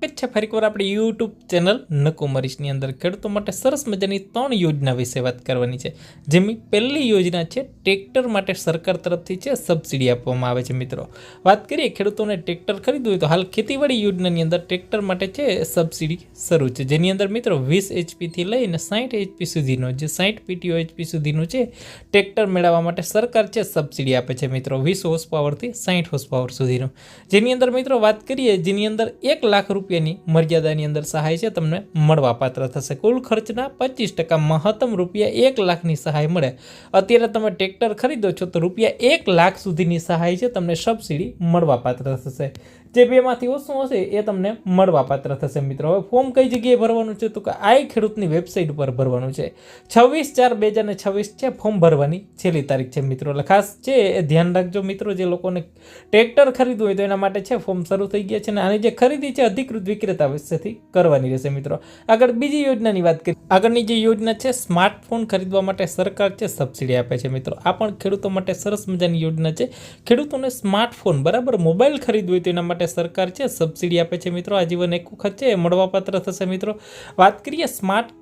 છે ફરીકવાર આપણી YouTube channel નકુમરીશની અંદર ખેડૂતો માટે સરસ મજાની 3 યોજના વિશે વાત કરવાની છે। જેની પહેલી યોજના છે ટ્રેક્ટર માટે સરકાર તરફથી છે સબસિડી આપવામાં આવે છે। મિત્રો વાત કરીએ ખેડૂતોને ટ્રેક્ટર ખરીદવું હોય તો હાલ ખેતીવાડી યોજનાની અંદર ટ્રેક્ટર માટે છે સબસિડી શરૂ છે, જેની અંદર મિત્રો 20 HP થી લઈને 60 HP સુધીનો જે 60 PTO HP સુધીનું છે ટ્રેક્ટર મેળવવા માટે સરકાર છે સબસિડી આપે છે। મિત્રો 20 હોર્સ પાવરથી 60 હોર્સ પાવર સુધીનું, જેની અંદર મિત્રો વાત કરીએ જેની અંદર 1 લાખ રૂપિયાની મર્યાદાની અંદર સહાય છે તમને મળવા પાત્ર થશે। કુલ ખર્ચના 25% મહત્તમ રૂપિયા 1 લાખની સહાય મળે। અત્યારે તમે ટ્રેક્ટર ખરીદો છો તો રૂપિયા 1 લાખ સુધીની સહાય છે તમને સબસિડી મળવા પાત્ર થશે। જે બેમાંથી ઓછું હશે એ તમને મળવા પાત્ર થશે। મિત્રો હવે ફોર્મ કઈ જગ્યાએ ભરવાનું છે તો કે આ ખેડૂતની વેબસાઇટ ઉપર ભરવાનું છે। 26/4/2026 છે ફોર્મ ભરવાની છેલ્લી તારીખ છે। મિત્રો એટલે ખાસ છે એ ધ્યાન રાખજો મિત્રો, જે લોકોને ટ્રેક્ટર ખરીદવું હોય તો એના માટે છે ફોર્મ શરૂ થઈ ગયા છે અને આની જે ખરીદી છે અધિકૃત વિક્રેતા પાસેથી કરવાની રહેશે। મિત્રો આગળ બીજી યોજનાની વાત કરીએ, આગળની જે યોજના છે સ્માર્ટફોન ખરીદવા માટે સરકાર છે સબસિડી આપે છે। મિત્રો આ પણ ખેડૂતો માટે સરસ મજાની યોજના છે। ખેડૂતોને સ્માર્ટફોન બરાબર મોબાઈલ ખરીદવું હોય તો એના માટે સરકાર છે સબસિડી આપે છે। મિત્રો આજીવન એક વખત છે મળવાપાત્ર થશે। મિત્રો વાત કરીએ સ્માર્ટ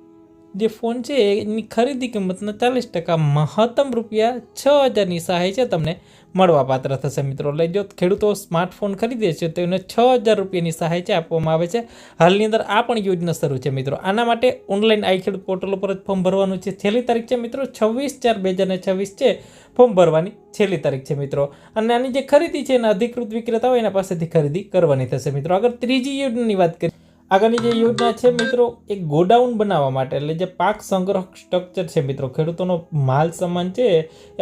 જે ફોન છે એની ખરીદી કિંમતના 40% મહત્તમ રૂપિયા 6000ની સહાય છે તમને મળવાપાત્ર થશે। મિત્રો એટલે જો ખેડૂતો સ્માર્ટફોન ખરીદે છે તો એને 6000 રૂપિયાની સહાય છે આપવામાં આવે છે। હાલની અંદર આ પણ યોજના શરૂ છે। મિત્રો આના માટે ઓનલાઈન આઈ ખેડૂત પોર્ટલ ઉપર જ ફોર્મ ભરવાનું છે। છેલ્લી તારીખ છે મિત્રો 26/4/2026 છે ફોર્મ ભરવાની છેલ્લી તારીખ છે। મિત્રો અને આની જે ખરીદી છે એના અધિકૃત વિક્રેતા હોય એના પાસેથી ખરીદી કરવાની થશે। મિત્રો આગળ ત્રીજી યોજનાની વાત કરીએ, આગળની જે યોજના છે મિત્રો એક ગોડાઉન બનાવવા માટે એટલે જે પાક સંગ્રહ સ્ટ્રક્ચર છે મિત્રો ખેડૂતોનો માલ સામાન છે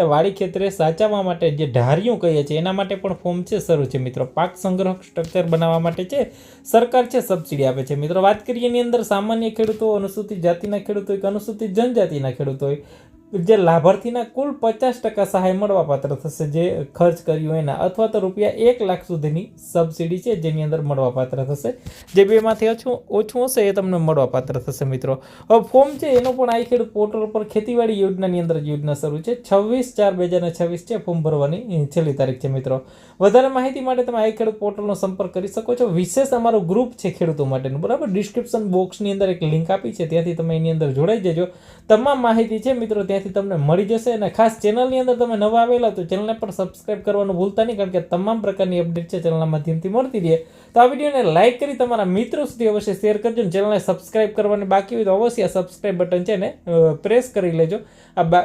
એ વાડી ખેતરે સાચવવા માટે જે ઢારિયું કહીએ છીએ એના માટે પણ ફોર્મ છે શરૂ છે। મિત્રો પાક સંગ્રહ સ્ટ્રક્ચર બનાવવા માટે છે સરકાર છે સબસિડી આપે છે। મિત્રો વાત કરીએ એની અંદર સામાન્ય ખેડૂતો, અનુસૂચિત જાતિના ખેડૂતો હોય કે અનુસૂચિત જનજાતિના ખેડૂતો હોય જે લાભાર્થીના કુલ 50% સહાય મળવાપાત્ર થશે જે ખર્ચ કર્યું એના, અથવા તો રૂપિયા 1 લાખ સુધીની સબસિડી છે જેની અંદર મળવાપાત્ર થશે। જે બેમાંથી ઓછું હશે એ તમને મળવાપાત્ર થશે। મિત્રો હવે ફોર્મ છે એનો પણ આઈ ખેડૂત પોર્ટલ પર ખેતીવાડી યોજનાની અંદર યોજના શરૂ છે। 26/4/2026 છે ફોર્મ ભરવાની છેલ્લી તારીખ છે। મિત્રો વધારે માહિતી માટે તમે આઈ ખેડૂત પોર્ટલનો સંપર્ક કરી શકો છો। વિશેષ અમારો ગ્રુપ છે ખેડૂતો માટેનું બરાબર, ડિસ્ક્રિપ્શન બોક્સની અંદર એક લિંક આપી છે, ત્યાંથી તમે એની અંદર જોડાઈ જજો। તમામ માહિતી છે મિત્રો ત્યાંથી તમને મળી જશે। અને ખાસ ચેનલની અંદર તમે નવા આવેલા તો ચેનલને પણ સબસ્ક્રાઇબ કરવાનું ભૂલતા નહીં, કારણ કે તમામ પ્રકારની અપડેટ છે ચેનલના માધ્યમથી મળતી રહે। તો આ વિડીયોને લાઇક કરી તમારા મિત્રો સુધી અવશ્ય શેર કરજો। ચેનલને સબસ્ક્રાઇબ કરવાની બાકી હોય તો અવશ્ય સબસ્ક્રાઇબ બટન છે ને પ્રેસ કરી લેજો। આ